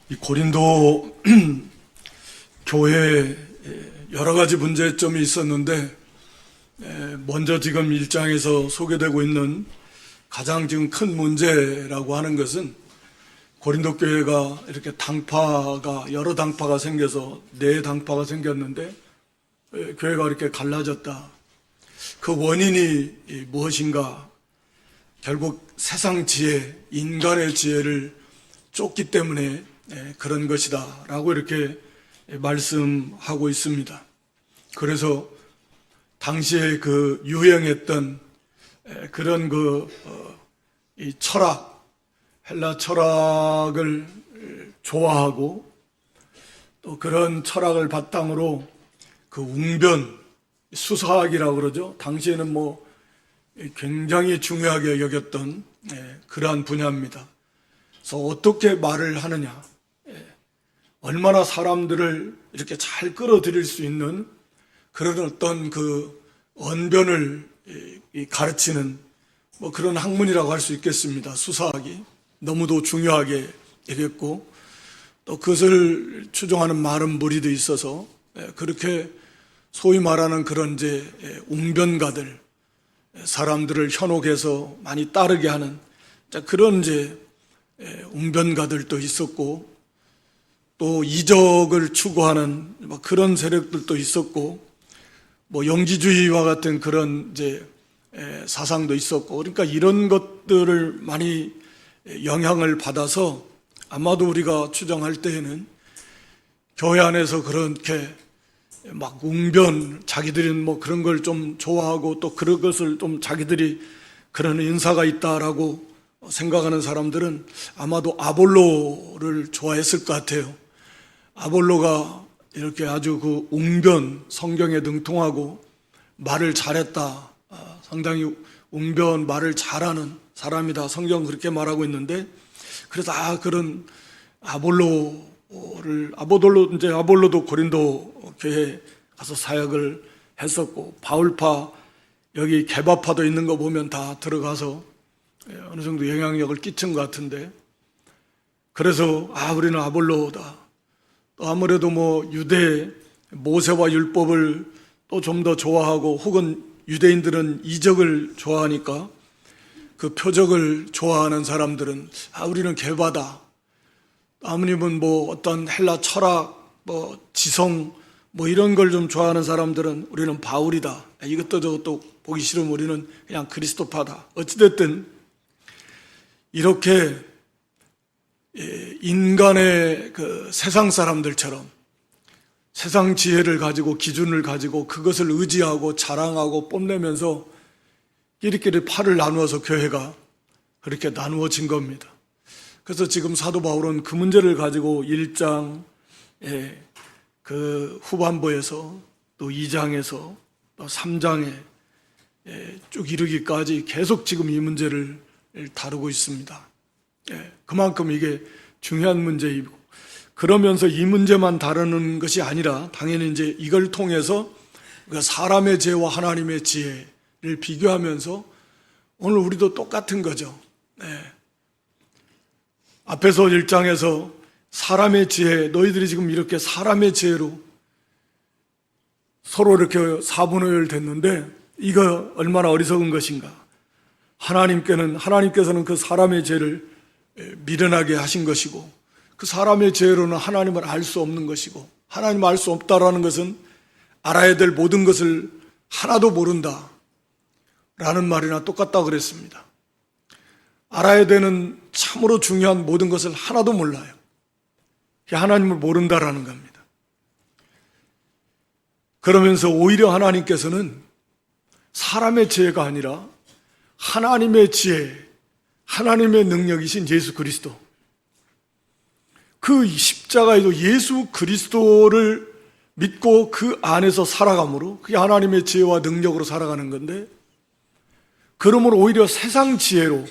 이 고린도 교회에 여러 가지 문제점이 있었는데, 먼저 지금 1장에서 소개되고 있는 가장 지금 큰 문제라고 하는 것은 고린도 교회가 이렇게 여러 당파가 생겨서 4당파가 생겼는데 교회가 이렇게 갈라졌다. 그 원인이 무엇인가? 결국 세상 지혜, 인간의 지혜를 쫓기 때문에 그런 것이다 라고 이렇게 말씀하고 있습니다. 그래서 당시에 그 유행했던 그런 이 철학, 헬라 철학을 좋아하고 또 그런 철학을 바탕으로 그 웅변, 수사학이라고 그러죠. 당시에는 굉장히 중요하게 여겼던 그러한 분야입니다. 그래서 어떻게 말을 하느냐, 얼마나 사람들을 이렇게 잘 끌어들일 수 있는 그런 어떤 그 언변을 가르치는 그런 학문이라고 할 수 있겠습니다. 수사학이 너무도 중요하게 여겼고 또 그것을 추종하는 많은 무리도 있어서 그렇게 소위 말하는 그런 웅변가들, 사람들을 현혹해서 많이 따르게 하는 그런 웅변가들도 있었고, 또 이적을 추구하는 그런 세력들도 있었고, 영지주의와 같은 그런 사상도 있었고, 그러니까 이런 것들을 많이 영향을 받아서 아마도 우리가 추정할 때에는 교회 안에서 그렇게 웅변, 자기들은 그런 걸 좀 좋아하고 또 그런 것을 좀 자기들이 그런 인사가 있다라고 생각하는 사람들은 아마도 아볼로를 좋아했을 것 같아요. 아볼로가 이렇게 아주 그 웅변, 성경에 능통하고 말을 잘했다. 상당히 웅변, 말을 잘하는 사람이다. 성경 그렇게 말하고 있는데, 그래서 그런 아볼로도 고린도 교회에 가서 사역을 했었고, 바울파, 여기 게바파도 있는 거 보면 다 들어가서 어느 정도 영향력을 끼친 것 같은데, 그래서 우리는 아볼로다. 또 아무래도 유대 모세와 율법을 또 좀 더 좋아하고, 혹은 유대인들은 이적을 좋아하니까 그 표적을 좋아하는 사람들은 우리는 게바다. 아무님은 어떤 헬라 철학, 지성, 이런 걸 좀 좋아하는 사람들은 우리는 바울이다. 이것도 저것도 보기 싫으면 우리는 그냥 그리스도파다. 어찌됐든 이렇게 인간의 그 세상 사람들처럼 세상 지혜를 가지고 기준을 가지고 그것을 의지하고 자랑하고 뽐내면서 끼리끼리 팔을 나누어서 교회가 그렇게 나누어진 겁니다. 그래서 지금 사도 바울은 그 문제를 가지고 1장 그 후반부에서 또 2장에서 또 3장에 쭉 이르기까지 계속 지금 이 문제를 다루고 있습니다. 그만큼 이게 중요한 문제이고, 그러면서 이 문제만 다루는 것이 아니라 당연히 이걸 통해서 사람의 지혜와 하나님의 지혜를 비교하면서 오늘 우리도 똑같은 거죠. 앞에서 1장에서 사람의 지혜, 너희들이 지금 이렇게 사람의 지혜로 서로 이렇게 사분오열 됐는데 이거 얼마나 어리석은 것인가. 하나님께서는 그 사람의 죄를 미련하게 하신 것이고, 그 사람의 죄로는 하나님을 알 수 없는 것이고, 하나님을 알 수 없다라는 것은 알아야 될 모든 것을 하나도 모른다 라는 말이나 똑같다고 그랬습니다. 알아야 되는 참으로 중요한 모든 것을 하나도 몰라요. 하나님을 모른다라는 겁니다. 그러면서 오히려 하나님께서는 사람의 지혜가 아니라 하나님의 지혜, 하나님의 능력이신 예수 그리스도, 그 십자가에도 예수 그리스도를 믿고 그 안에서 살아감으로 그게 하나님의 지혜와 능력으로 살아가는 건데, 그러므로 오히려 세상 지혜로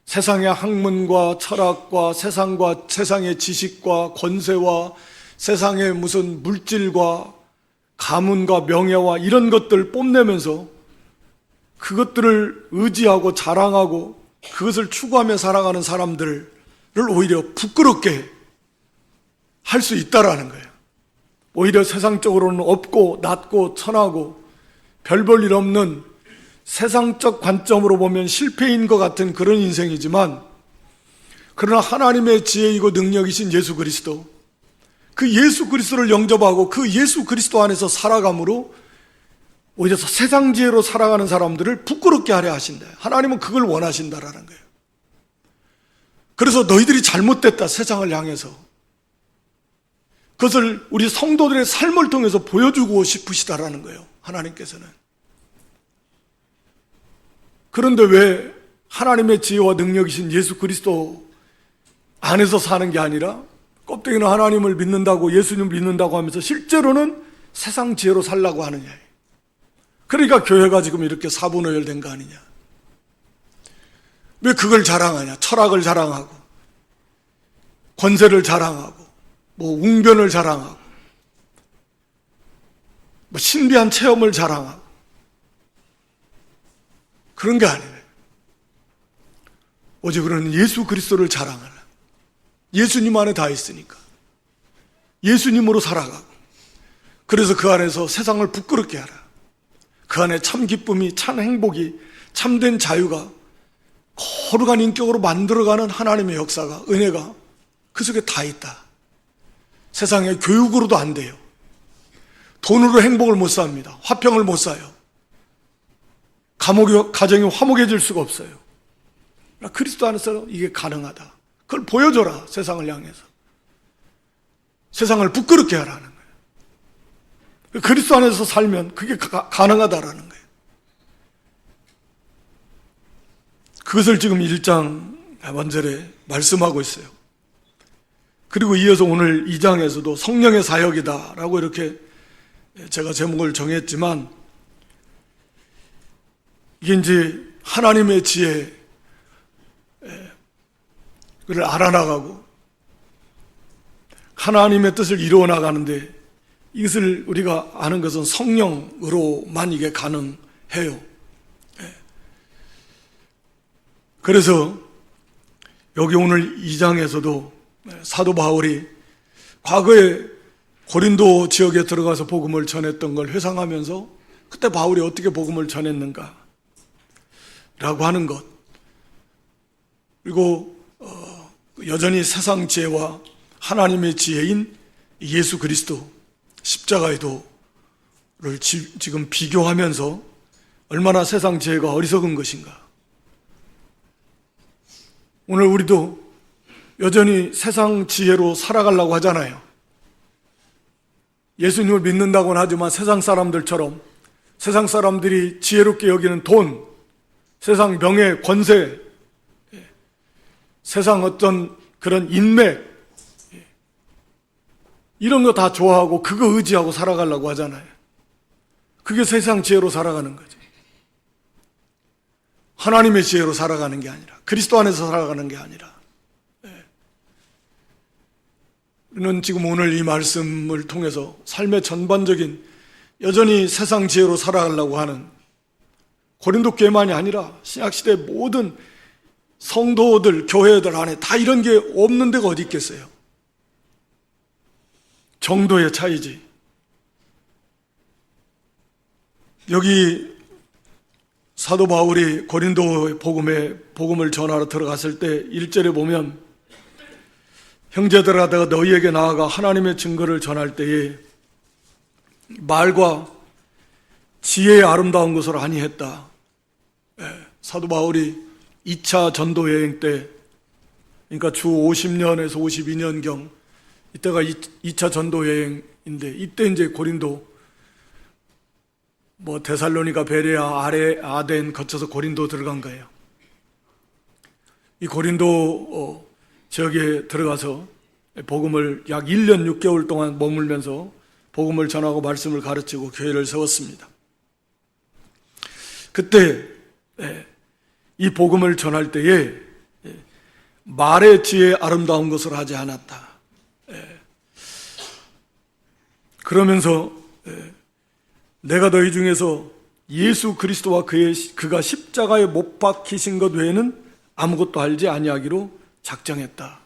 세상의 학문과 철학과 세상의 지식과 권세와 세상의 무슨 물질과 가문과 명예와 이런 것들 뽐내면서 그것들을 의지하고 자랑하고 그것을 추구하며 살아가는 사람들을 오히려 부끄럽게 할 수 있다라는 거예요. 오히려 세상적으로는 없고 낮고 천하고 별 볼 일 없는 세상적 관점으로 보면 실패인 것 같은 그런 인생이지만, 그러나 하나님의 지혜이고 능력이신 예수 그리스도, 그 예수 그리스도를 영접하고 그 예수 그리스도 안에서 살아감으로 오히려 세상 지혜로 살아가는 사람들을 부끄럽게 하려 하신다. 하나님은 그걸 원하신다라는 거예요. 그래서 너희들이 잘못됐다, 세상을 향해서. 그것을 우리 성도들의 삶을 통해서 보여주고 싶으시다라는 거예요, 하나님께서는. 그런데 왜 하나님의 지혜와 능력이신 예수 그리스도 안에서 사는 게 아니라 껍데기는 하나님을 믿는다고, 예수님을 믿는다고 하면서 실제로는 세상 지혜로 살라고 하느냐. 그러니까 교회가 지금 이렇게 사분오열된 거 아니냐. 왜 그걸 자랑하냐. 철학을 자랑하고 권세를 자랑하고 웅변을 자랑하고 신비한 체험을 자랑하고 그런 게 아니에요. 오직 우리는 예수 그리스도를 자랑하라. 예수님 안에 다 있으니까 예수님으로 살아가고, 그래서 그 안에서 세상을 부끄럽게 하라. 그 안에 참 기쁨이, 참 행복이, 참된 자유가, 거룩한 인격으로 만들어가는 하나님의 역사가, 은혜가 그 속에 다 있다. 세상에 교육으로도 안 돼요. 돈으로 행복을 못 삽니다. 화평을 못 사요. 가정이 화목해질 수가 없어요. 그리스도 안에서 이게 가능하다. 그걸 보여줘라, 세상을 향해서. 세상을 부끄럽게 하라는 거예요. 그리스도 안에서 살면 그게 가능하다라는 거예요. 그것을 지금 1장 완절에 말씀하고 있어요. 그리고 이어서 오늘 2장에서도 성령의 사역이다 라고 이렇게 제가 제목을 정했지만, 이게 이제 하나님의 지혜를 알아나가고 하나님의 뜻을 이루어 나가는데, 이것을 우리가 아는 것은 성령으로만 이게 가능해요. 그래서 여기 오늘 2장에서도 사도 바울이 과거에 고린도 지역에 들어가서 복음을 전했던 걸 회상하면서 그때 바울이 어떻게 복음을 전했는가 라고 하는 것, 그리고 여전히 세상 지혜와 하나님의 지혜인 예수 그리스도 십자가의 도를 지금 비교하면서 얼마나 세상 지혜가 어리석은 것인가. 오늘 우리도 여전히 세상 지혜로 살아가려고 하잖아요. 예수님을 믿는다고는 하지만 세상 사람들처럼, 세상 사람들이 지혜롭게 여기는 돈, 세상 명예, 권세, 세상 어떤 그런 인맥, 이런 거 다 좋아하고 그거 의지하고 살아가려고 하잖아요. 그게 세상 지혜로 살아가는 거지. 하나님의 지혜로 살아가는 게 아니라, 그리스도 안에서 살아가는 게 아니라. 우리는 지금 오늘 이 말씀을 통해서 삶의 전반적인, 여전히 세상 지혜로 살아가려고 하는 고린도 교회만이 아니라 신약시대 모든 성도들, 교회들 안에 다 이런 게 없는 데가 어디 있겠어요. 정도의 차이지. 여기 사도 바울이 고린도 복음을 전하러 들어갔을 때 1절에 보면, 형제들아 내가 너희에게 나아가 하나님의 증거를 전할 때에 말과 지혜의 아름다운 것을 아니했다. 사도 바울이 2차 전도 여행 때, 그러니까 주 50년에서 52년경, 이때가 2차 전도 여행인데, 이때 이제 고린도, 데살로니가, 베레아, 아덴 거쳐서 고린도 들어간 거예요. 이 고린도 지역에 들어가서 복음을 약 1년 6개월 동안 머물면서 복음을 전하고 말씀을 가르치고 교회를 세웠습니다. 그때 이 복음을 전할 때에 말의 지혜의 아름다운 것을 하지 않았다. 그러면서 내가 너희 중에서 예수 그리스도와 그가 십자가에 못 박히신 것 외에는 아무것도 알지 아니하기로 작정했다.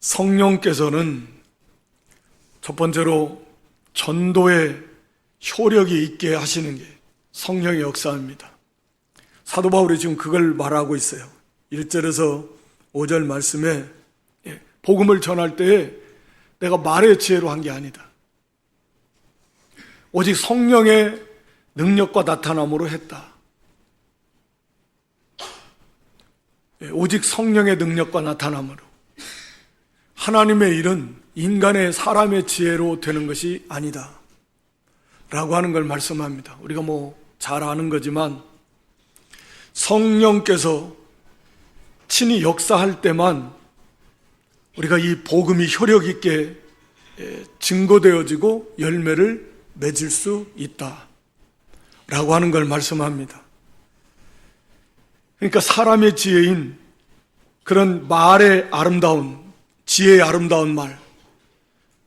성령께서는 첫 번째로 전도에 효력이 있게 하시는 게 성령의 역사입니다. 사도 바울이 지금 그걸 말하고 있어요. 1절에서 5절 말씀에 복음을 전할 때에 내가 말의 지혜로 한 게 아니다. 오직 성령의 능력과 나타남으로 했다. 오직 성령의 능력과 나타남으로. 하나님의 일은 인간의 사람의 지혜로 되는 것이 아니다 라고 하는 걸 말씀합니다. 우리가 잘 아는 거지만 성령께서 친히 역사할 때만 우리가 이 복음이 효력 있게 증거되어지고 열매를 맺을 수 있다 라고 하는 걸 말씀합니다. 그러니까 사람의 지혜인 그런 말의 아름다운, 지혜의 아름다운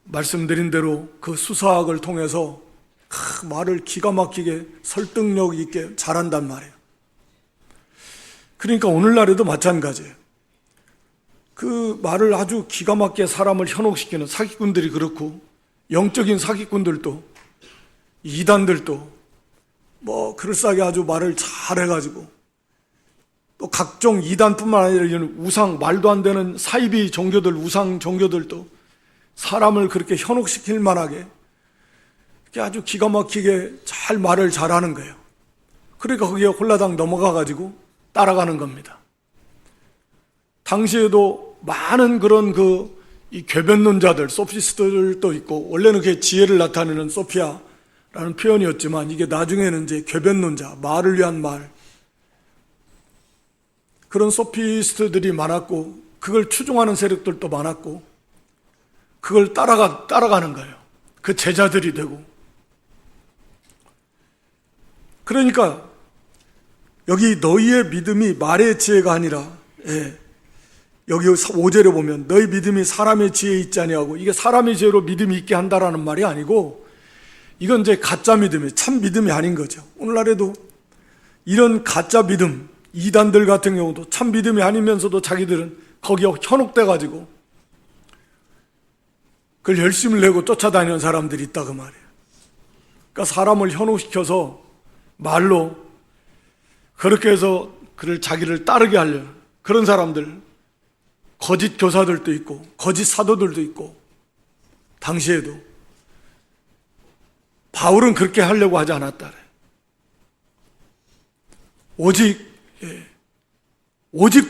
말씀드린 대로 그 수사학을 통해서 말을 기가 막히게 설득력 있게 잘한단 말이에요. 그러니까 오늘날에도 마찬가지예요. 그 말을 아주 기가 막히게 사람을 현혹시키는 사기꾼들이 그렇고, 영적인 사기꾼들도, 이단들도 그럴싸하게 아주 말을 잘해가지고, 또 각종 이단뿐만 아니라 이런 우상, 말도 안 되는 사이비 종교들, 우상 종교들도 사람을 그렇게 현혹시킬 만하게 아주 기가 막히게 잘 말을 잘하는 거예요. 그러니까 거기에 홀라당 넘어가가지고 따라가는 겁니다. 당시에도 많은 그런 이 궤변론자들, 소피스트들도 있고, 원래는 그게 지혜를 나타내는 소피아라는 표현이었지만, 이게 나중에는 이제 궤변론자, 말을 위한 말, 그런 소피스트들이 많았고, 그걸 추종하는 세력들도 많았고, 그걸 따라가는 거예요. 그 제자들이 되고. 그러니까 여기 너희의 믿음이 말의 지혜가 아니라, 여기 5절에 보면 너희 믿음이 사람의 지혜에 있지 아니하고, 이게 사람의 지혜로 믿음이 있게 한다라는 말이 아니고, 이건 이제 가짜 믿음이, 참 믿음이 아닌 거죠. 오늘날에도 이런 가짜 믿음, 이단들 같은 경우도 참 믿음이 아니면서도 자기들은 거기에 현혹돼가지고 그걸 열심을 내고 쫓아다니는 사람들이 있다 그 말이에요. 그러니까 사람을 현혹시켜서 말로 그렇게 해서 그를 자기를 따르게 하려는 그런 사람들, 거짓 교사들도 있고 거짓 사도들도 있고, 당시에도 바울은 그렇게 하려고 하지 않았다. 오직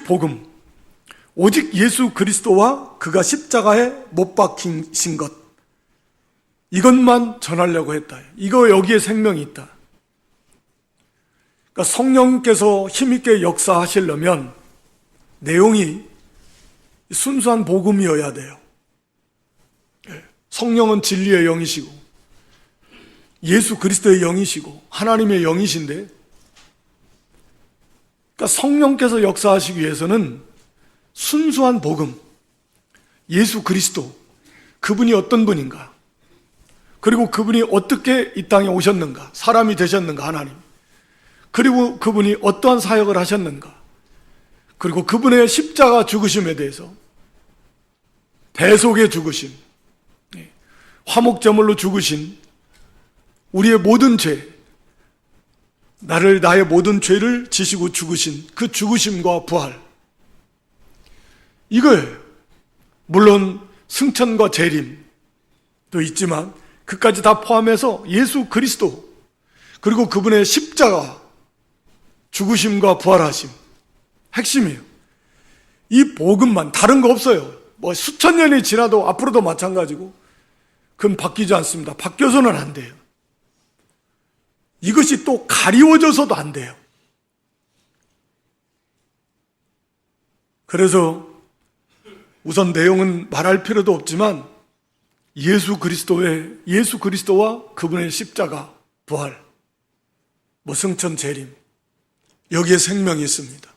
복음, 오직 예수 그리스도와 그가 십자가에 못 박히신 것, 이것만 전하려고 했다. 이거 여기에 생명이 있다. 그러니까 성령께서 힘있게 역사하시려면 내용이 순수한 복음이어야 돼요. 성령은 진리의 영이시고 예수 그리스도의 영이시고 하나님의 영이신데, 그러니까 성령께서 역사하시기 위해서는 순수한 복음, 예수 그리스도, 그분이 어떤 분인가, 그리고 그분이 어떻게 이 땅에 오셨는가, 사람이 되셨는가, 하나님, 그리고 그분이 어떠한 사역을 하셨는가, 그리고 그분의 십자가 죽으심에 대해서, 대속의 죽으심, 화목제물로 죽으신 우리의 모든 죄, 나의 모든 죄를 지시고 죽으신 그 죽으심과 부활, 이거예요. 물론 승천과 재림도 있지만 그까지 다 포함해서 예수 그리스도, 그리고 그분의 십자가, 죽으심과 부활하심, 핵심이에요. 이 복음만, 다른 거 없어요. 수천 년이 지나도 앞으로도 마찬가지고 그건 바뀌지 않습니다. 바뀌어서는 안 돼요. 이것이 또 가리워져서도 안 돼요. 그래서 우선 내용은 말할 필요도 없지만 예수 그리스도와 그분의 십자가, 부활, 승천, 재림, 여기에 생명이 있습니다.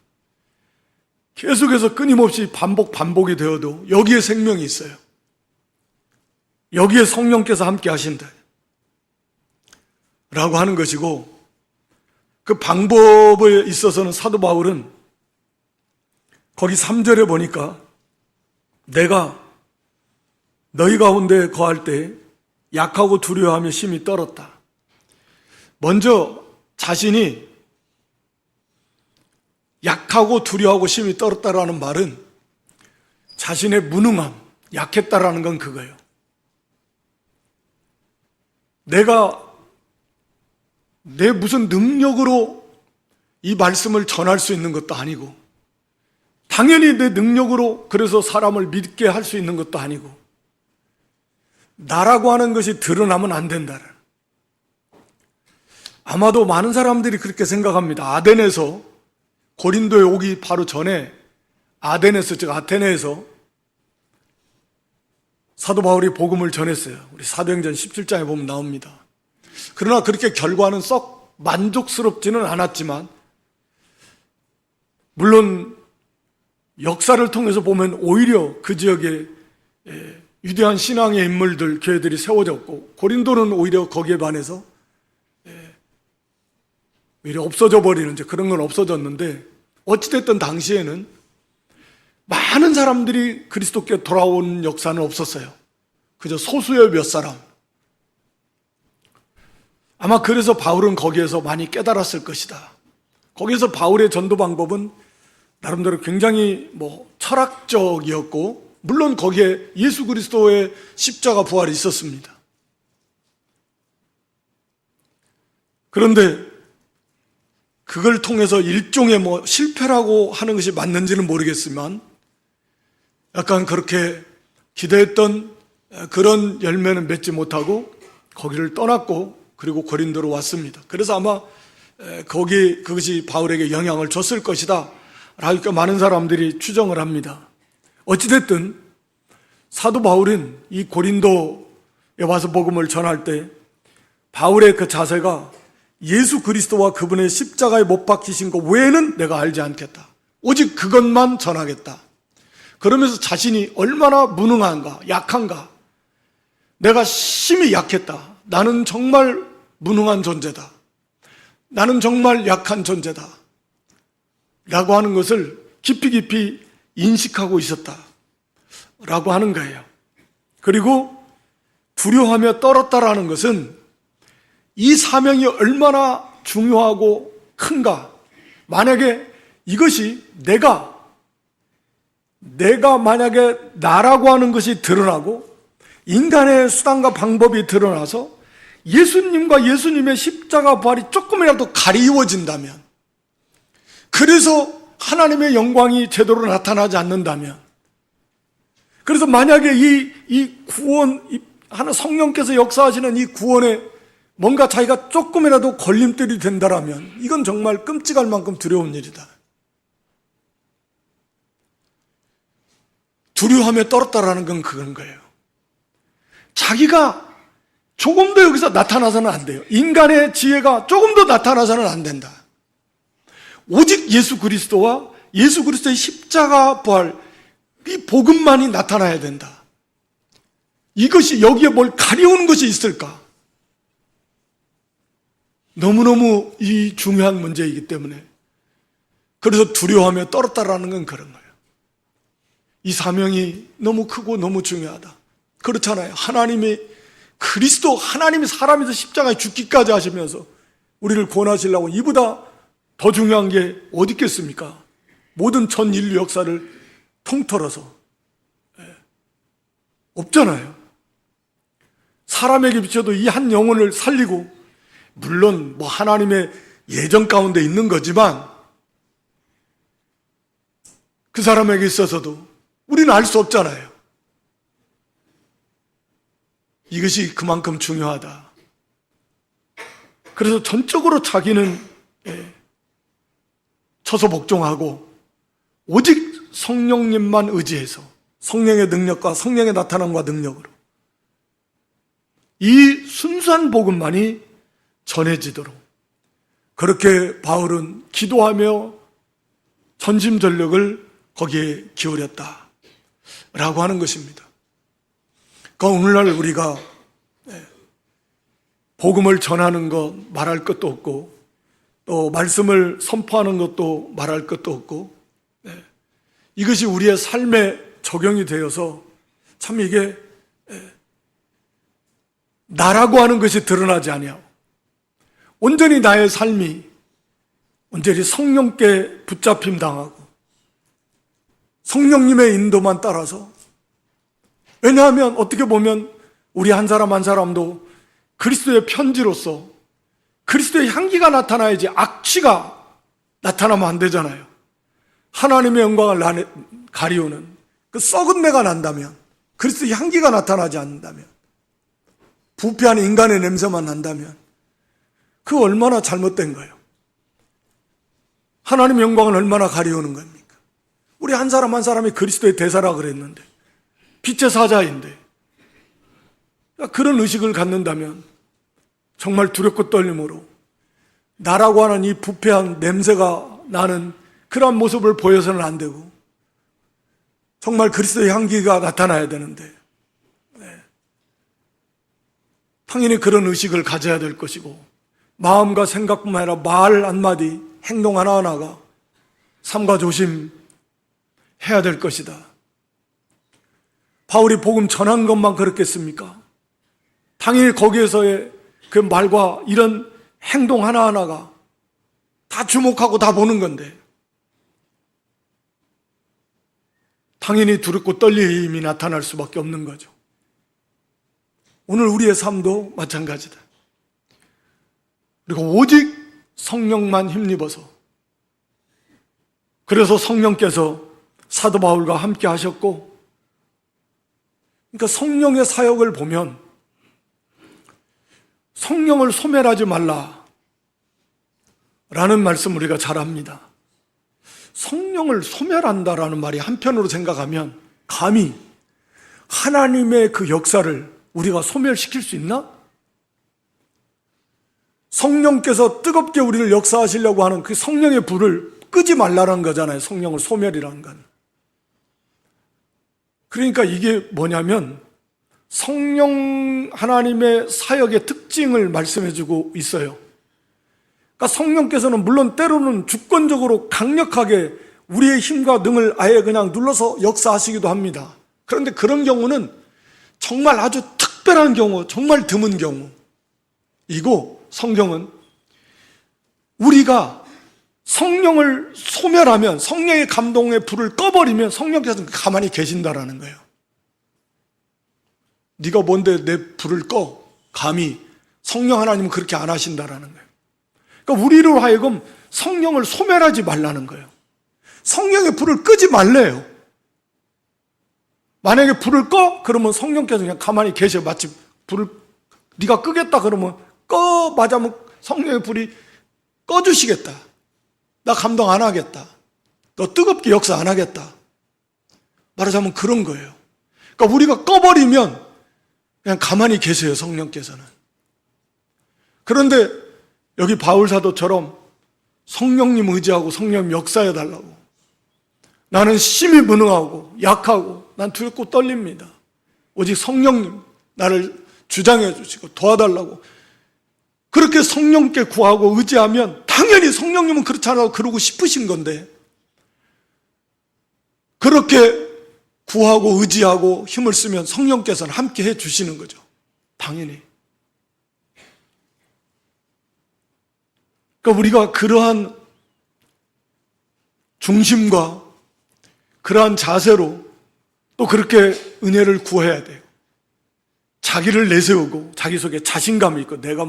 계속해서 끊임없이 반복이 되어도 여기에 생명이 있어요. 여기에 성령께서 함께 하신다 라고 하는 것이고, 그 방법에 있어서는 사도 바울은 거기 3절에 보니까 내가 너희 가운데 거할 때 약하고 두려워하며 심히 떨었다. 먼저 자신이 약하고 두려워하고 심히 떨었다라는 말은 자신의 무능함, 약했다라는 건 그거예요. 내가 내 무슨 능력으로 이 말씀을 전할 수 있는 것도 아니고, 당연히 내 능력으로 그래서 사람을 믿게 할 수 있는 것도 아니고, 나라고 하는 것이 드러나면 안 된다. 아마도 많은 사람들이 그렇게 생각합니다. 아덴에서, 고린도에 오기 바로 전에 아덴에서, 즉 아테네에서 사도 바울이 복음을 전했어요. 우리 사도행전 17장에 보면 나옵니다. 그러나 그렇게 결과는 썩 만족스럽지는 않았지만, 물론 역사를 통해서 보면 오히려 그 지역에 위대한 신앙의 인물들, 교회들이 세워졌고, 고린도는 오히려 거기에 반해서 오히려 없어져 버리는, 그런 건 없어졌는데, 어찌됐든 당시에는 많은 사람들이 그리스도께 돌아온 역사는 없었어요. 그저 소수의 몇 사람. 아마 그래서 바울은 거기에서 많이 깨달았을 것이다. 거기에서 바울의 전도 방법은 나름대로 굉장히 철학적이었고, 물론 거기에 예수 그리스도의 십자가 부활이 있었습니다. 그런데 그걸 통해서 일종의 실패라고 하는 것이 맞는지는 모르겠지만, 약간 그렇게 기대했던 그런 열매는 맺지 못하고 거기를 떠났고, 그리고 고린도로 왔습니다. 그래서 아마 그것이 바울에게 영향을 줬을 것이다 라고 많은 사람들이 추정을 합니다. 어찌됐든 사도 바울은 이 고린도에 와서 복음을 전할 때 바울의 그 자세가 예수 그리스도와 그분의 십자가에 못 박히신 것 외에는 내가 알지 않겠다. 오직 그것만 전하겠다. 그러면서 자신이 얼마나 무능한가, 약한가. 내가 심히 약했다. 나는 정말 무능한 존재다. 나는 정말 약한 존재다. 라고 하는 것을 깊이 깊이 인식하고 있었다. 라고 하는 거예요. 그리고 두려워하며 떨었다라는 것은 이 사명이 얼마나 중요하고 큰가. 만약에 이것이 내가 만약에 나라고 하는 것이 드러나고 인간의 수단과 방법이 드러나서 예수님과 예수님의 십자가 부활이 조금이라도 가리워진다면, 그래서 하나님의 영광이 제대로 나타나지 않는다면, 그래서 만약에 이 구원, 하나 성령께서 역사하시는 이 구원에 뭔가 자기가 조금이라도 걸림돌이 된다라면 이건 정말 끔찍할 만큼 두려운 일이다. 두려워하며 떨었다라는 건 그런 거예요. 자기가 조금 더 여기서 나타나서는 안 돼요. 인간의 지혜가 조금 더 나타나서는 안 된다. 오직 예수 그리스도와 예수 그리스도의 십자가 부활, 이 복음만이 나타나야 된다. 이것이 여기에 뭘 가려우는 것이 있을까? 너무너무 이 중요한 문제이기 때문에, 그래서 두려워하며 떨었다라는 건 그런 거예요. 이 사명이 너무 크고 너무 중요하다. 그렇잖아요. 하나님이 사람에서 십자가에 죽기까지 하시면서 우리를 구원하시려고, 이보다 더 중요한 게 어디 있겠습니까? 모든 전 인류 역사를 통틀어서 없잖아요. 사람에게 비춰도 이 한 영혼을 살리고, 물론 하나님의 예정 가운데 있는 거지만 그 사람에게 있어서도 우리는 알 수 없잖아요. 이것이 그만큼 중요하다. 그래서 전적으로 자기는 처소복종하고 오직 성령님만 의지해서, 성령의 능력과 성령의 나타남과 능력으로 이 순수한 복음만이 전해지도록 그렇게 바울은 기도하며 전심전력을 거기에 기울였다 라고 하는 것입니다. 그러니까 오늘날 우리가 복음을 전하는 것 말할 것도 없고, 또 말씀을 선포하는 것도 말할 것도 없고, 이것이 우리의 삶에 적용이 되어서 참 이게 나라고 하는 것이 드러나지 아니하고 온전히 나의 삶이 온전히 성령께 붙잡힘 당하고 성령님의 인도만 따라서, 왜냐하면 어떻게 보면 우리 한 사람 한 사람도 그리스도의 편지로서 그리스도의 향기가 나타나야지 악취가 나타나면 안 되잖아요. 하나님의 영광을 가리우는 그 썩은 내가 난다면, 그리스도의 향기가 나타나지 않는다면, 부패한 인간의 냄새만 난다면 그 얼마나 잘못된 거예요. 하나님의 영광을 얼마나 가리우는 겁니까? 우리 한 사람 한 사람이 그리스도의 대사라 그랬는데, 빛의 사자인데, 그런 의식을 갖는다면 정말 두렵고 떨림으로 나라고 하는 이 부패한 냄새가 나는 그러한 모습을 보여서는 안 되고, 정말 그리스도의 향기가 나타나야 되는데, 당연히 그런 의식을 가져야 될 것이고, 마음과 생각뿐만 아니라 말 한마디, 행동 하나하나가 삼가 조심해야 될 것이다. 바울이 복음 전한 것만 그렇겠습니까? 당연히 거기에서의 그 말과 이런 행동 하나하나가 다 주목하고 다 보는 건데, 당연히 두렵고 떨림이 나타날 수밖에 없는 거죠. 오늘 우리의 삶도 마찬가지다. 그리고 오직 성령만 힘입어서, 그래서 성령께서 사도 바울과 함께 하셨고, 그러니까 성령의 사역을 보면 성령을 소멸하지 말라 라는 말씀 우리가 잘 합니다. 성령을 소멸한다라는 말이 한편으로 생각하면, 감히 하나님의 그 역사를 우리가 소멸시킬 수 있나? 성령께서 뜨겁게 우리를 역사하시려고 하는 그 성령의 불을 끄지 말라는 거잖아요. 성령을 소멸이라는 건. 그러니까 이게 뭐냐면 성령 하나님의 사역의 특징을 말씀해주고 있어요. 그러니까 성령께서는 물론 때로는 주권적으로 강력하게 우리의 힘과 능을 아예 그냥 눌러서 역사하시기도 합니다. 그런데 그런 경우는 정말 아주 특별한 경우, 정말 드문 경우이고, 성경은 우리가 성령을 소멸하면, 성령의 감동의 불을 꺼버리면 성령께서는 가만히 계신다라는 거예요. 네가 뭔데 내 불을 꺼? 감히. 성령 하나님은 그렇게 안 하신다라는 거예요. 그러니까 우리로 하여금 성령을 소멸하지 말라는 거예요. 성령의 불을 끄지 말래요. 만약에 불을 꺼? 그러면 성령께서 그냥 가만히 계셔. 마치 불을 네가 끄겠다 그러면 꺼 맞으면 성령의 불이 꺼주시겠다. 나 감동 안 하겠다. 너 뜨겁게 역사 안 하겠다. 말하자면 그런 거예요. 그러니까 우리가 꺼버리면 그냥 가만히 계세요, 성령께서는. 그런데 여기 바울 사도처럼 성령님 의지하고 성령 역사해 달라고, 나는 심히 무능하고 약하고 난 두렵고 떨립니다. 오직 성령님 나를 주장해 주시고 도와달라고 그렇게 성령께 구하고 의지하면, 당연히 성령님은 그렇지 않아도 그러고 싶으신 건데, 그렇게 구하고 의지하고 힘을 쓰면 성령께서는 함께 해 주시는 거죠. 당연히. 그러니까 우리가 그러한 중심과 그러한 자세로 또 그렇게 은혜를 구해야 돼요. 자기를 내세우고 자기 속에 자신감이 있고, 내가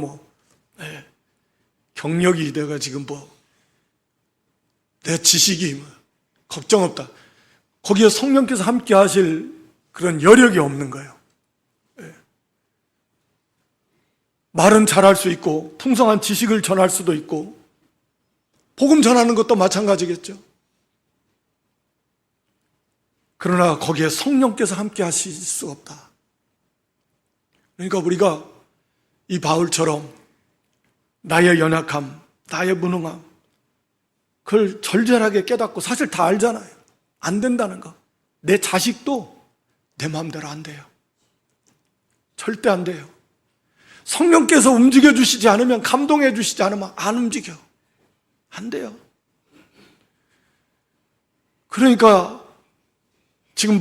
경력이, 내가 지금 내 지식이 걱정 없다. 거기에 성령께서 함께 하실 그런 여력이 없는 거예요. 말은 잘할 수 있고 풍성한 지식을 전할 수도 있고, 복음 전하는 것도 마찬가지겠죠. 그러나 거기에 성령께서 함께 하실 수 없다. 그러니까 우리가 이 바울처럼 나의 연약함, 나의 무능함, 그걸 절절하게 깨닫고, 사실 다 알잖아요. 안 된다는 거. 내 자식도 내 마음대로 안 돼요. 절대 안 돼요. 성령께서 움직여 주시지 않으면, 감동해 주시지 않으면 안 움직여. 안 돼요. 그러니까 지금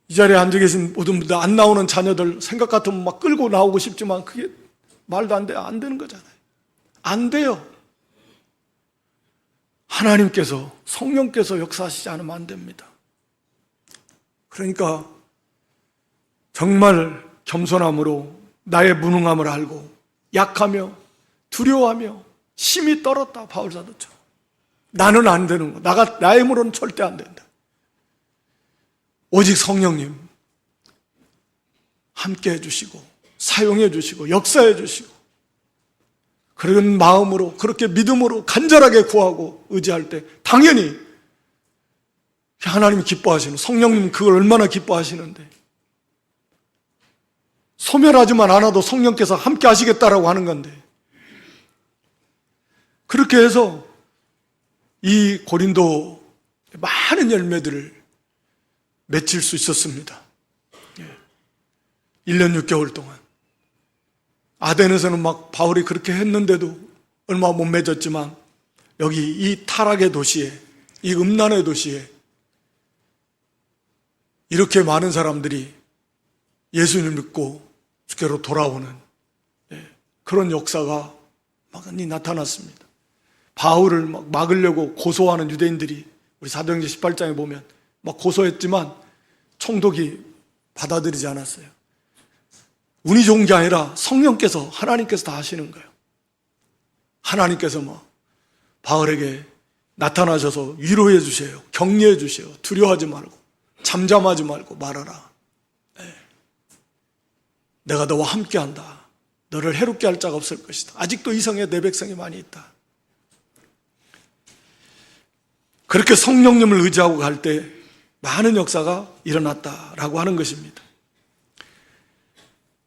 이 자리에 앉아 계신 모든 분들, 안 나오는 자녀들 생각 같으면 막 끌고 나오고 싶지만 그게 말도 안 돼요. 안 되는 거잖아요. 안 돼요. 하나님께서, 성령께서 역사하시지 않으면 안 됩니다. 그러니까 정말 겸손함으로 나의 무능함을 알고 약하며 두려워하며 심히 떨었다. 바울사도처럼. 나는 안 되는 거. 나의 힘으로는 절대 안 된다. 오직 성령님 함께 해주시고 사용해 주시고 역사해 주시고 그런 마음으로 그렇게 믿음으로 간절하게 구하고 의지할 때 당연히 하나님이 기뻐하시는, 성령님 그걸 얼마나 기뻐하시는데, 소멸하지만 않아도 성령께서 함께 하시겠다라고 하는 건데, 그렇게 해서 이 고린도 많은 열매들을 맺힐 수 있었습니다. 1년 6개월 동안 아덴에서는 막 바울이 그렇게 했는데도 얼마 못 맺었지만, 여기 이 타락의 도시에, 이 음란의 도시에 이렇게 많은 사람들이 예수님을 믿고 주께로 돌아오는 그런 역사가 많이 나타났습니다. 바울을 막 막으려고 고소하는 유대인들이 우리 사도행전 18장에 보면 막 고소했지만 총독이 받아들이지 않았어요. 운이 좋은 게 아니라 성령께서, 하나님께서 다 하시는 거예요. 하나님께서 바울에게 나타나셔서 위로해 주세요. 격려해 주세요. 두려워하지 말고 잠잠하지 말고 말하라. 내가 너와 함께한다. 너를 해롭게 할 자가 없을 것이다. 아직도 이성에 내 백성이 많이 있다. 그렇게 성령님을 의지하고 갈 때 많은 역사가 일어났다라고 하는 것입니다.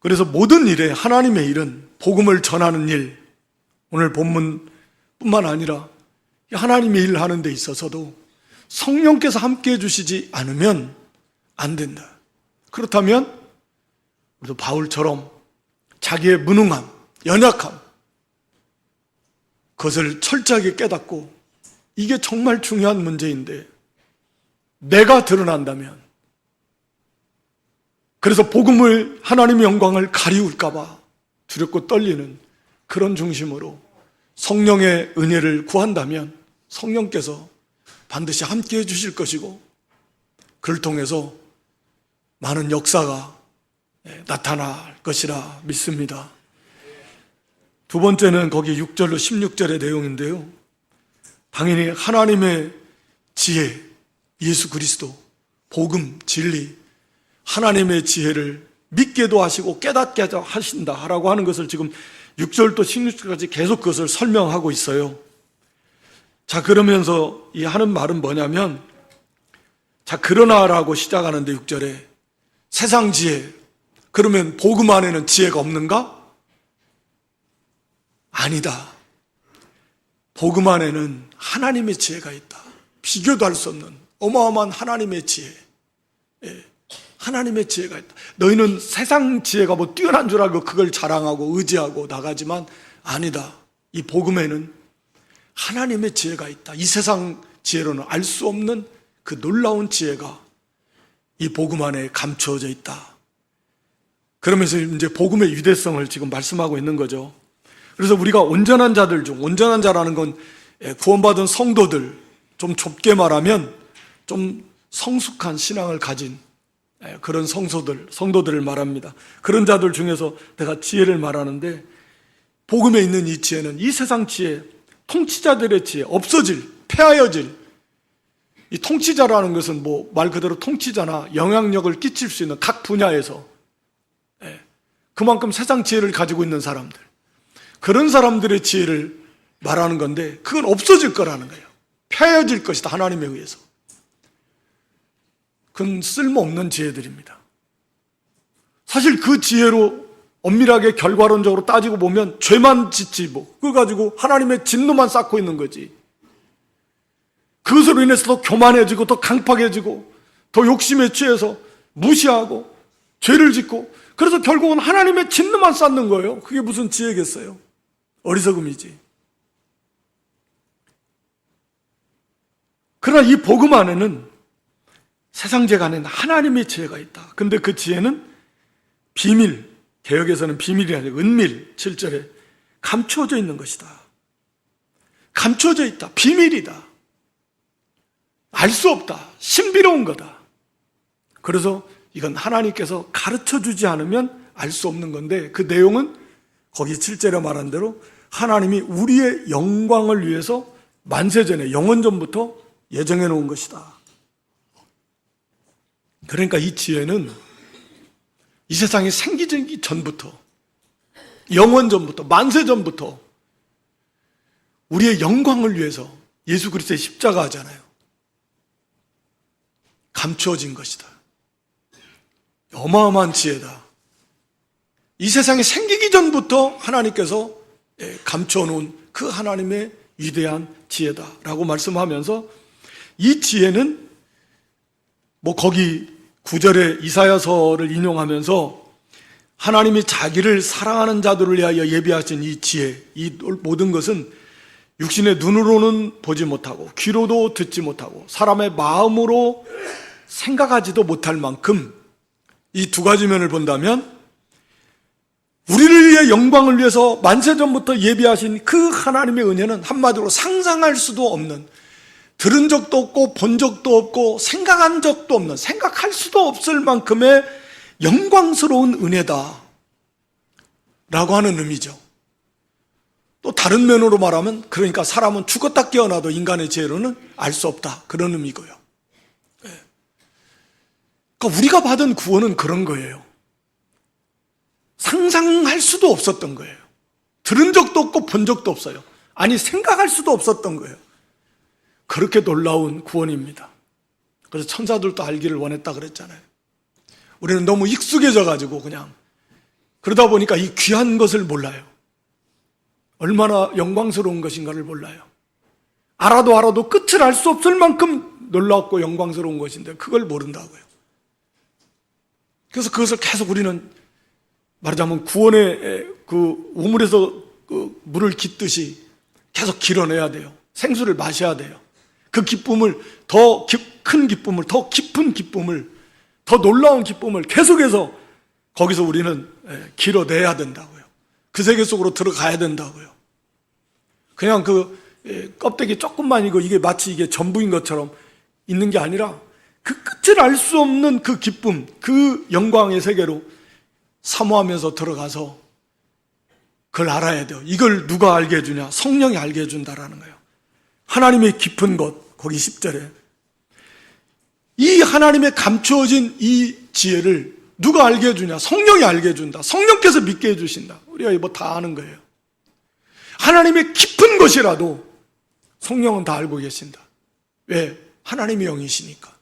그래서 모든 일에, 하나님의 일은 복음을 전하는 일, 오늘 본문뿐만 아니라 하나님의 일을 하는 데 있어서도 성령께서 함께 해주시지 않으면 안 된다. 그렇다면 우리도 바울처럼 자기의 무능함, 연약함, 그것을 철저하게 깨닫고, 이게 정말 중요한 문제인데 내가 드러난다면, 그래서 복음을, 하나님의 영광을 가리울까 봐 두렵고 떨리는 그런 중심으로 성령의 은혜를 구한다면 성령께서 반드시 함께 해주실 것이고, 그를 통해서 많은 역사가 나타날 것이라 믿습니다. 두 번째는 거기 6절로 16절의 내용인데요, 당연히 하나님의 지혜, 예수 그리스도, 복음, 진리, 하나님의 지혜를 믿게도 하시고 깨닫게 하신다라고 하는 것을 지금 6절부터 16절까지 계속 그것을 설명하고 있어요. 자, 그러면서 이 하는 말은 뭐냐면, 자, 그러나라고 시작하는데 6절에 세상 지혜, 그러면 복음 안에는 지혜가 없는가? 아니다. 복음 안에는 하나님의 지혜가 있다. 비교도 할 수 없는 어마어마한 하나님의 지혜. 하나님의 지혜가 있다. 너희는 세상 지혜가 뛰어난 줄 알고 그걸 자랑하고 의지하고 나가지만 아니다. 이 복음에는 하나님의 지혜가 있다. 이 세상 지혜로는 알 수 없는 그 놀라운 지혜가 이 복음 안에 감추어져 있다. 그러면서 이제 복음의 유대성을 지금 말씀하고 있는 거죠. 그래서 우리가 온전한 자들 중, 온전한 자라는 건 구원받은 성도들, 좀 좁게 말하면 좀 성숙한 신앙을 가진 그런 성도들을 말합니다. 그런 자들 중에서 내가 지혜를 말하는데, 복음에 있는 이 지혜는 이 세상 지혜, 통치자들의 지혜, 없어질, 폐하여질, 이 통치자라는 것은 말 그대로 통치자나 영향력을 끼칠 수 있는 각 분야에서 그만큼 세상 지혜를 가지고 있는 사람들, 그런 사람들의 지혜를 말하는 건데, 그건 없어질 거라는 거예요. 폐하여질 것이다, 하나님에 의해서. 그건 쓸모없는 지혜들입니다. 사실 그 지혜로 엄밀하게 결과론적으로 따지고 보면 죄만 짓지 그거 가지고 하나님의 진노만 쌓고 있는 거지. 그것으로 인해서 더 교만해지고 더 강팍해지고 더 욕심에 취해서 무시하고 죄를 짓고, 그래서 결국은 하나님의 진노만 쌓는 거예요. 그게 무슨 지혜겠어요? 어리석음이지. 그러나 이 복음 안에는 세상 지혜가 아닌 하나님의 지혜가 있다. 근데 그 지혜는 비밀, 개역에서는 비밀이 아니라 은밀, 7절에 감추어져 있는 것이다. 감추어져 있다. 비밀이다. 알 수 없다. 신비로운 거다. 그래서 이건 하나님께서 가르쳐 주지 않으면 알 수 없는 건데, 그 내용은 거기 7절에 말한 대로 하나님이 우리의 영광을 위해서 만세전에 영원전부터 예정해 놓은 것이다. 그러니까 이 지혜는 이 세상이 생기기 전부터, 영원전부터, 만세전부터 우리의 영광을 위해서 예수 그리스도의 십자가 하잖아요. 감추어진 것이다. 어마어마한 지혜다. 이 세상이 생기기 전부터 하나님께서 감추어 놓은 그 하나님의 위대한 지혜다라고 말씀하면서, 이 지혜는 거기 9절에 이사야서를 인용하면서 하나님이 자기를 사랑하는 자들을 위하여 예비하신 이 지혜, 이 모든 것은 육신의 눈으로는 보지 못하고 귀로도 듣지 못하고 사람의 마음으로 생각하지도 못할 만큼, 이 두 가지 면을 본다면 우리를 위해 영광을 위해서 만세전부터 예비하신 그 하나님의 은혜는 한마디로 상상할 수도 없는, 들은 적도 없고 본 적도 없고 생각한 적도 없는, 생각할 수도 없을 만큼의 영광스러운 은혜다 라고 하는 의미죠. 또 다른 면으로 말하면, 그러니까 사람은 죽었다 깨어나도 인간의 지혜로는 알 수 없다, 그런 의미고요. 그러니까 우리가 받은 구원은 그런 거예요. 상상할 수도 없었던 거예요. 들은 적도 없고 본 적도 없어요. 아니, 생각할 수도 없었던 거예요. 그렇게 놀라운 구원입니다. 그래서 천사들도 알기를 원했다 그랬잖아요. 우리는 너무 익숙해져 가지고 그냥, 그러다 보니까 이 귀한 것을 몰라요. 얼마나 영광스러운 것인가를 몰라요. 알아도 끝을 알 수 없을 만큼 놀랍고 영광스러운 것인데 그걸 모른다고요. 그래서 그것을 계속 우리는 말하자면 구원의 그 우물에서 그 물을 깃듯이 계속 길어내야 돼요. 생수를 마셔야 돼요. 그 기쁨을, 더 큰 기쁨을, 더 깊은 기쁨을, 더 놀라운 기쁨을 계속해서 거기서 우리는 길어내야 된다고요. 그 세계 속으로 들어가야 된다고요. 그냥 그 껍데기 조금만 이게 마치 이게 전부인 것처럼 있는 게 아니라, 그 끝을 알 수 없는 그 기쁨, 그 영광의 세계로 사모하면서 들어가서 그걸 알아야 돼요. 이걸 누가 알게 해주냐? 성령이 알게 해준다라는 거예요. 하나님의 깊은 것, 거기 10절에 이 하나님의 감추어진 이 지혜를 누가 알게 해주냐? 성령이 알게 해준다. 성령께서 믿게 해주신다. 우리가 뭐 다 아는 거예요. 하나님의 깊은 것이라도 성령은 다 알고 계신다. 왜? 하나님의 영이시니까.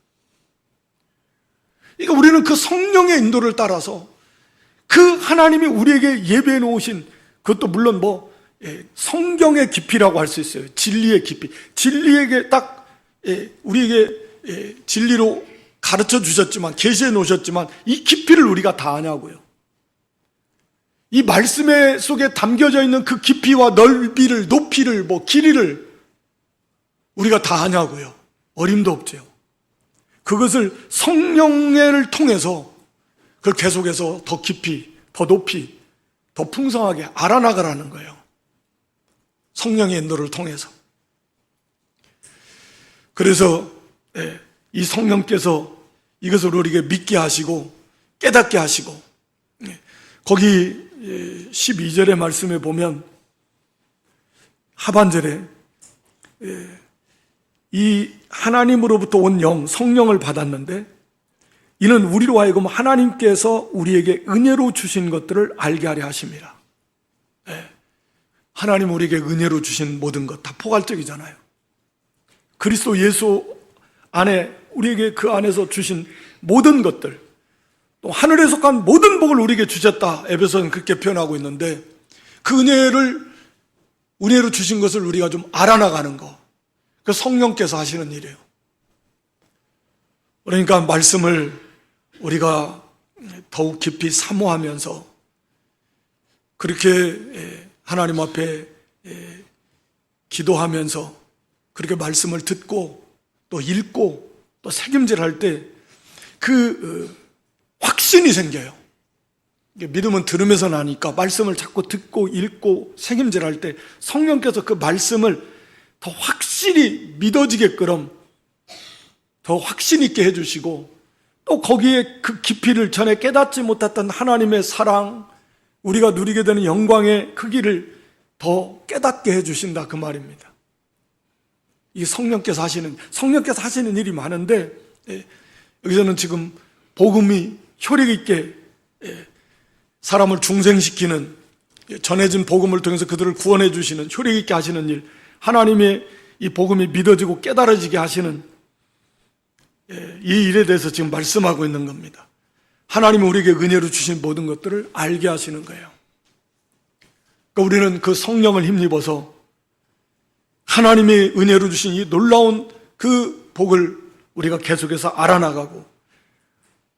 그러니까 우리는 그 성령의 인도를 따라서 그 하나님이 우리에게 예배해 놓으신, 그것도 물론 성경의 깊이라고 할 수 있어요. 진리의 깊이. 진리에게 딱 우리에게 진리로 가르쳐 주셨지만, 계시해 놓으셨지만, 이 깊이를 우리가 다 아냐고요. 이 말씀 속에 담겨져 있는 그 깊이와 넓이를, 높이를, 길이를 우리가 다 아냐고요. 어림도 없죠. 그것을 성령을 통해서 그걸 계속해서 더 깊이, 더 높이, 더 풍성하게 알아나가라는 거예요. 성령의 인도를 통해서. 그래서 이 성령께서 이것을 우리에게 믿게 하시고 깨닫게 하시고, 거기 12절의 말씀에 보면 하반절에 이 하나님으로부터 온 영, 성령을 받았는데, 이는 우리로 하여금 하나님께서 우리에게 은혜로 주신 것들을 알게 하려 하심이라. 하나님 우리에게 은혜로 주신 모든 것 다 포괄적이잖아요. 그리스도 예수 안에 우리에게 그 안에서 주신 모든 것들, 또 하늘에 속한 모든 복을 우리에게 주셨다. 에베소는 그렇게 표현하고 있는데, 그 은혜로 주신 것을 우리가 좀 알아나가는 거, 그 성령께서 하시는 일이에요. 그러니까 말씀을 우리가 더욱 깊이 사모하면서 그렇게 하나님 앞에 기도하면서 그렇게 말씀을 듣고 또 읽고 또 책임질할 때 그 확신이 생겨요. 믿음은 들으면서 나니까 말씀을 자꾸 듣고 읽고 책임질할 때 성령께서 그 말씀을 더 확실히 믿어지게끔 더 확신 있게 해주시고, 또 거기에 그 깊이를 전에 깨닫지 못했던 하나님의 사랑, 우리가 누리게 되는 영광의 크기를 더 깨닫게 해주신다, 그 말입니다. 이 성령께서 하시는 일이 많은데, 여기서는 지금 복음이 효력 있게 사람을 중생시키는, 전해진 복음을 통해서 그들을 구원해 주시는, 효력 있게 하시는 일, 하나님의 이 복음이 믿어지고 깨달아지게 하시는 이 일에 대해서 지금 말씀하고 있는 겁니다. 하나님이 우리에게 은혜로 주신 모든 것들을 알게 하시는 거예요. 그러니까 우리는 그 성령을 힘입어서 하나님의 은혜로 주신 이 놀라운 그 복을 우리가 계속해서 알아나가고,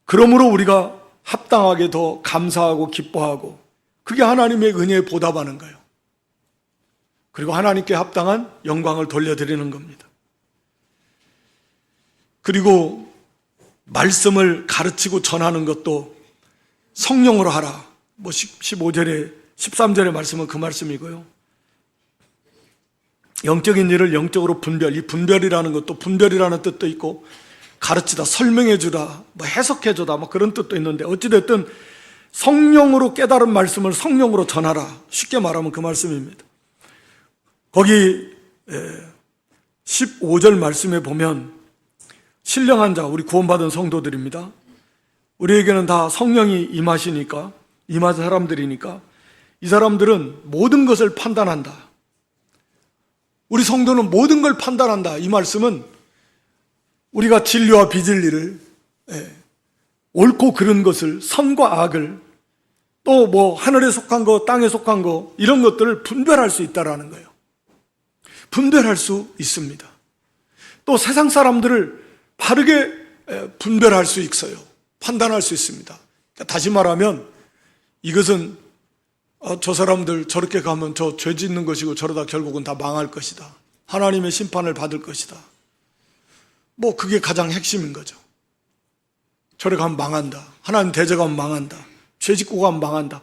그러므로 우리가 합당하게 더 감사하고 기뻐하고, 그게 하나님의 은혜에 보답하는 거예요. 그리고 하나님께 합당한 영광을 돌려드리는 겁니다. 그리고 말씀을 가르치고 전하는 것도 성령으로 하라. 15절에 13절의 말씀은 그 말씀이고요. 영적인 일을 영적으로 분별, 이 분별이라는 것도 분별이라는 뜻도 있고, 가르치다, 설명해 주다, 해석해 주다, 그런 뜻도 있는데, 어찌됐든 성령으로 깨달은 말씀을 성령으로 전하라. 쉽게 말하면 그 말씀입니다. 거기 15절 말씀에 보면 신령한 자, 우리 구원받은 성도들입니다. 우리에게는 다 성령이 임하시니까, 임한 사람들이니까 이 사람들은 모든 것을 판단한다. 우리 성도는 모든 걸 판단한다. 이 말씀은 우리가 진리와 비진리를, 옳고 그른 것을, 선과 악을, 또 하늘에 속한 거, 땅에 속한 거, 이런 것들을 분별할 수 있다라는 거예요. 분별할 수 있습니다. 또 세상 사람들을 바르게 분별할 수 있어요. 판단할 수 있습니다. 그러니까 다시 말하면 이것은 저 사람들 저렇게 가면 저 죄 짓는 것이고 저러다 결국은 다 망할 것이다. 하나님의 심판을 받을 것이다. 그게 가장 핵심인 거죠. 저래 가면 망한다. 하나님 대적하면 망한다. 죄 짓고 가면 망한다.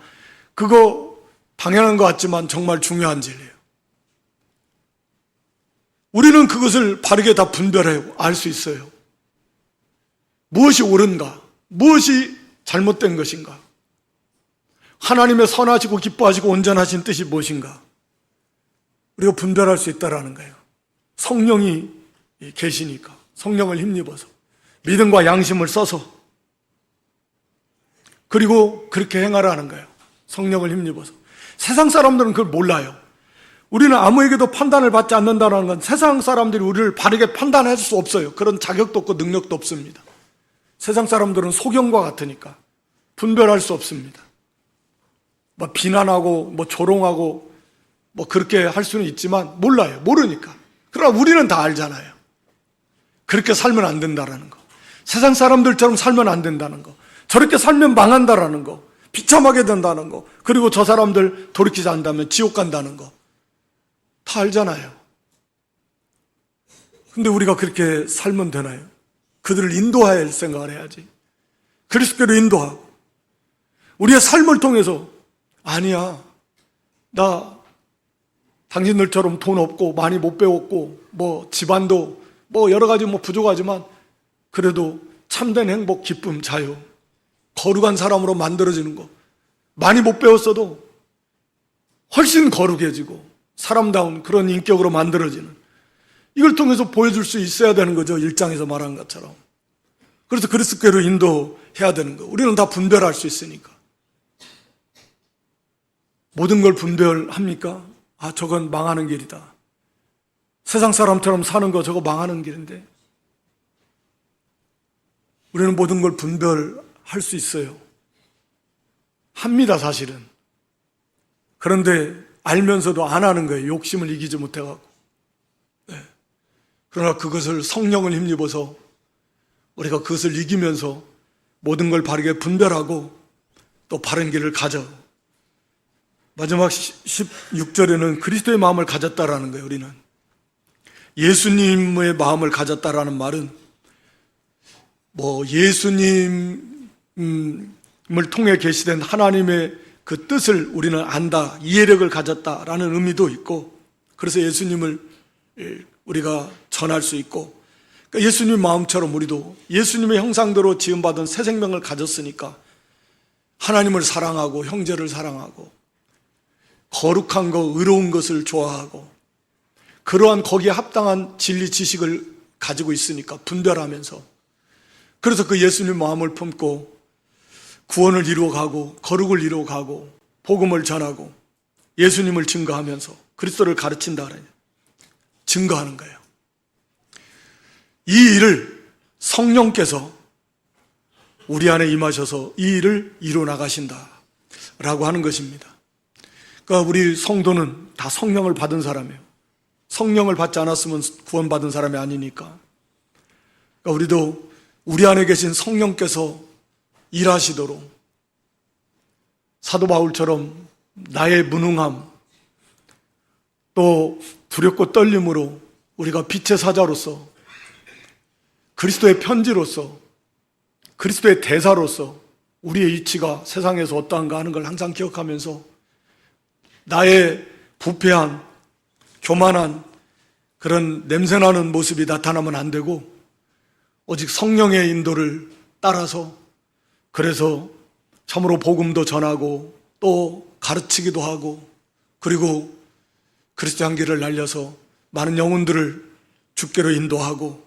그거 당연한 것 같지만 정말 중요한 진리예요. 우리는 그것을 바르게 다 분별해 알 수 있어요. 무엇이 옳은가? 무엇이 잘못된 것인가? 하나님의 선하시고 기뻐하시고 온전하신 뜻이 무엇인가? 우리가 분별할 수 있다라는 거예요. 성령이 계시니까, 성령을 힘입어서 믿음과 양심을 써서, 그리고 그렇게 행하라는 거예요. 성령을 힘입어서. 세상 사람들은 그걸 몰라요. 우리는 아무에게도 판단을 받지 않는다는 건 세상 사람들이 우리를 바르게 판단할 수 없어요. 그런 자격도 없고 능력도 없습니다. 세상 사람들은 소경과 같으니까 분별할 수 없습니다. 비난하고 조롱하고 그렇게 할 수는 있지만 몰라요. 모르니까. 그러나 우리는 다 알잖아요. 그렇게 살면 안 된다라는 거, 세상 사람들처럼 살면 안 된다는 거, 저렇게 살면 망한다라는 거, 비참하게 된다는 거, 그리고 저 사람들 돌이키지 않는다면 지옥 간다는 거 다 알잖아요. 근데 우리가 그렇게 살면 되나요? 그들을 인도할 생각을 해야지. 그리스도로 인도하고 우리의 삶을 통해서, 아니야, 나 당신들처럼 돈 없고 많이 못 배웠고 집안도 여러 가지 부족하지만 그래도 참된 행복, 기쁨, 자유, 거룩한 사람으로 만들어지는 거, 많이 못 배웠어도 훨씬 거룩해지고 사람다운 그런 인격으로 만들어지는, 이걸 통해서 보여줄 수 있어야 되는 거죠. 1장에서 말한 것처럼. 그래서 그리스도로 인도해야 되는 거. 우리는 다 분별할 수 있으니까. 모든 걸 분별합니까? 저건 망하는 길이다. 세상 사람처럼 사는 거 저거 망하는 길인데. 우리는 모든 걸 분별할 수 있어요. 합니다, 사실은. 그런데 알면서도 안 하는 거예요. 욕심을 이기지 못해갖고. 그러나 그것을 성령을 힘입어서 우리가 그것을 이기면서 모든 걸 바르게 분별하고 또 바른 길을 가져. 마지막 16절에는 그리스도의 마음을 가졌다라는 거예요. 우리는 예수님의 마음을 가졌다라는 말은 예수님을 통해 계시된 하나님의 그 뜻을 우리는 안다, 이해력을 가졌다라는 의미도 있고, 그래서 예수님을 우리가 전할 수 있고, 그러니까 예수님 마음처럼 우리도 예수님의 형상대로 지음받은 새 생명을 가졌으니까 하나님을 사랑하고 형제를 사랑하고 거룩한 것, 의로운 것을 좋아하고 그러한 거기에 합당한 진리 지식을 가지고 있으니까 분별하면서, 그래서 그 예수님 마음을 품고 구원을 이루어가고 거룩을 이루어가고 복음을 전하고 예수님을 증거하면서 그리스도를 가르친다 그래요. 증거하는 거예요. 이 일을 성령께서 우리 안에 임하셔서 이 일을 이루어 나가신다라고 하는 것입니다. 그러니까 우리 성도는 다 성령을 받은 사람이에요. 성령을 받지 않았으면 구원받은 사람이 아니니까. 그러니까 우리도 우리 안에 계신 성령께서 일하시도록 사도 바울처럼 나의 무능함, 또 두렵고 떨림으로 우리가 빛의 사자로서, 그리스도의 편지로서, 그리스도의 대사로서 우리의 위치가 세상에서 어떠한가 하는 걸 항상 기억하면서 나의 부패한, 교만한 그런 냄새나는 모습이 나타나면 안 되고 오직 성령의 인도를 따라서, 그래서 참으로 복음도 전하고 또 가르치기도 하고, 그리고 그리스도 향기를 날려서 많은 영혼들을 주께로 인도하고,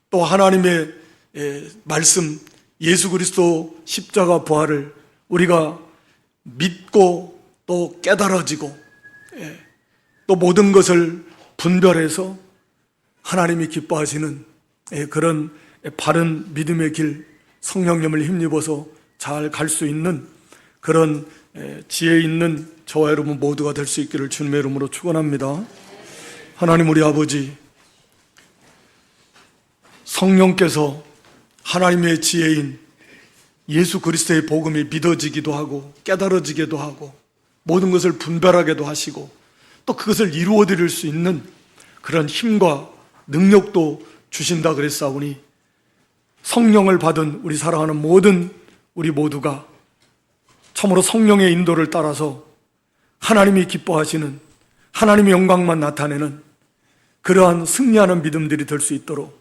또 하나님의 말씀, 예수 그리스도 십자가 부활을 우리가 믿고 또 깨달아지고 또 모든 것을 분별해서 하나님이 기뻐하시는 그런 바른 믿음의 길, 성령님을 힘입어서 잘 갈 수 있는 그런 지혜 있는 저와 여러분 모두가 될 수 있기를 주님의 이름으로 축원합니다. 하나님 우리 아버지, 성령께서 하나님의 지혜인 예수 그리스도의 복음이 믿어지기도 하고 깨달아지기도 하고 모든 것을 분별하게도 하시고 또 그것을 이루어 드릴 수 있는 그런 힘과 능력도 주신다 그랬사오니, 성령을 받은 우리 사랑하는 모든 우리 모두가 참으로 성령의 인도를 따라서 하나님이 기뻐하시는, 하나님의 영광만 나타내는 그러한 승리하는 믿음들이 될 수 있도록,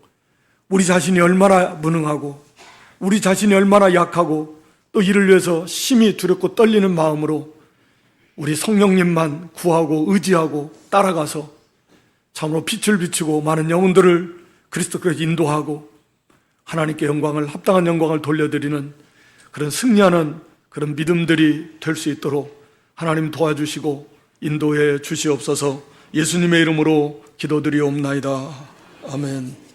우리 자신이 얼마나 무능하고 우리 자신이 얼마나 약하고 또 이를 위해서 심히 두렵고 떨리는 마음으로 우리 성령님만 구하고 의지하고 따라가서 참으로 빛을 비추고 많은 영혼들을 그리스도께로 인도하고 하나님께 영광을, 합당한 영광을 돌려드리는 그런 승리하는 그런 믿음들이 될 수 있도록 하나님 도와주시고 인도해 주시옵소서. 예수님의 이름으로 기도드리옵나이다. 아멘.